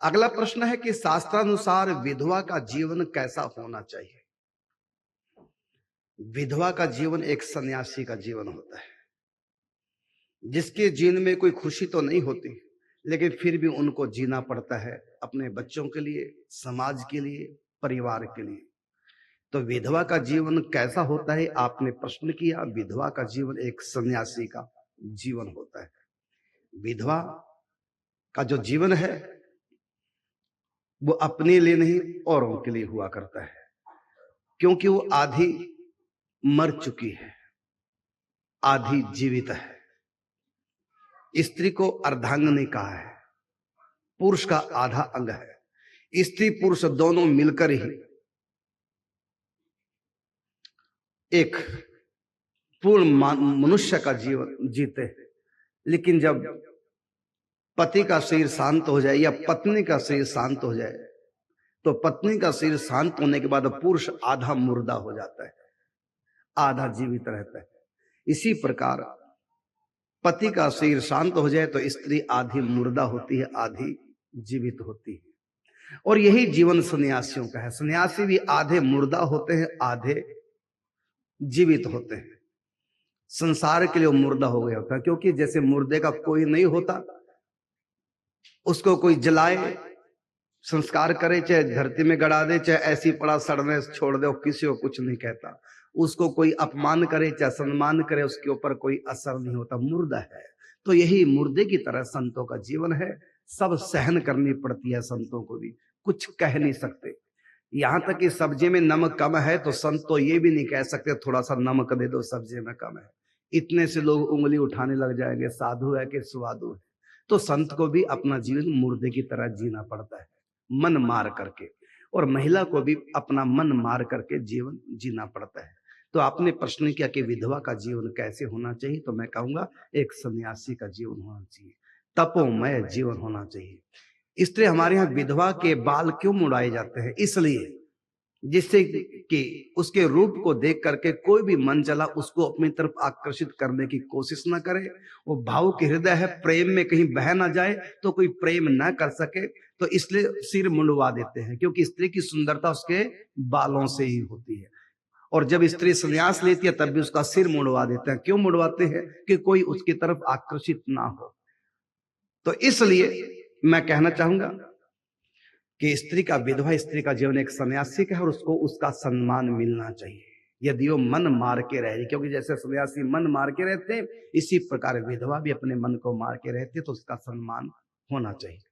अगला प्रश्न है कि शास्त्रानुसार विधवा का जीवन कैसा होना चाहिए। विधवा का जीवन एक सन्यासी का जीवन होता है, जिसके जीवन में कोई खुशी तो नहीं होती, लेकिन फिर भी उनको जीना पड़ता है अपने बच्चों के लिए, समाज के लिए, परिवार के लिए। तो विधवा का जीवन कैसा होता है, आपने प्रश्न किया। विधवा का जीवन एक सन्यासी का जीवन होता है। विधवा का जो जीवन है वो अपने लिए नहीं, औरों के लिए हुआ करता है, क्योंकि वो आधी मर चुकी है, आधी जीवित है। स्त्री को अर्धांगिनी कहा है, पुरुष का आधा अंग है। स्त्री पुरुष दोनों मिलकर ही एक पूर्ण मनुष्य का जीवन जीते हैं। लेकिन जब पति का शरीर शांत हो जाए या पत्नी का शरीर शांत हो जाए, तो पत्नी का शरीर शांत होने के बाद पुरुष आधा मुर्दा हो जाता है, आधा जीवित रहता है। इसी प्रकार पति का शरीर शांत हो जाए तो स्त्री आधी मुर्दा होती है, आधी जीवित होती है। और यही जीवन सन्यासियों का है। सन्यासी भी आधे मुर्दा होते हैं, आधे जीवित होते हैं। संसार के लिए वो मुर्दा हो गया होता है, क्योंकि जैसे मुर्दे का कोई नहीं होता, उसको कोई जलाए, संस्कार करे, चाहे धरती में गड़ा दे, चाहे ऐसी पड़ा सड़ने छोड़ दे, किसी को कुछ नहीं कहता। उसको कोई अपमान करे चाहे सम्मान करे, उसके ऊपर कोई असर नहीं होता, मुर्दा है। तो यही मुर्दे की तरह संतों का जीवन है। सब सहन करनी पड़ती है संतों को भी, कुछ कह नहीं सकते। यहां तक कि सब्जी में नमक कम है तो संत तो ये भी नहीं कह सकते थोड़ा सा नमक दे दो, सब्जी में कम है। इतने से लोग उंगली उठाने लग जाएंगे, साधु है कि स्वादु है। तो संत को भी अपना जीवन मुर्दे की तरह जीना पड़ता है, मन मार करके। और महिला को भी अपना मन मार करके जीवन जीना पड़ता है। तो आपने प्रश्न किया कि विधवा का जीवन कैसे होना चाहिए, तो मैं कहूंगा एक सन्यासी का जीवन होना चाहिए, तपोमय जीवन होना चाहिए। इसलिए हमारे यहाँ विधवा के बाल क्यों मुड़ाए जाते हैं? इसलिए जिससे कि उसके रूप को देख करके कोई भी मन चला उसको अपनी तरफ आकर्षित करने की कोशिश ना करे। वो भाव के हृदय है, प्रेम में कहीं बह ना जाए तो कोई प्रेम ना कर सके, तो इसलिए सिर मुंडवा देते हैं, क्योंकि स्त्री की सुंदरता उसके बालों से ही होती है। और जब स्त्री संन्यास लेती है तब भी उसका सिर मुंडवा देते हैं। क्यों मुंडवाते हैं? कि कोई उसकी तरफ आकर्षित ना हो। तो इसलिए मैं कहना चाहूंगा कि स्त्री का, विधवा स्त्री का जीवन एक सन्यासी का है, और उसको उसका सम्मान मिलना चाहिए यदि वो मन मार के रहे। क्योंकि जैसे सन्यासी मन मार के रहते हैं, इसी प्रकार विधवा भी अपने मन को मार के रहती है, तो उसका सम्मान होना चाहिए।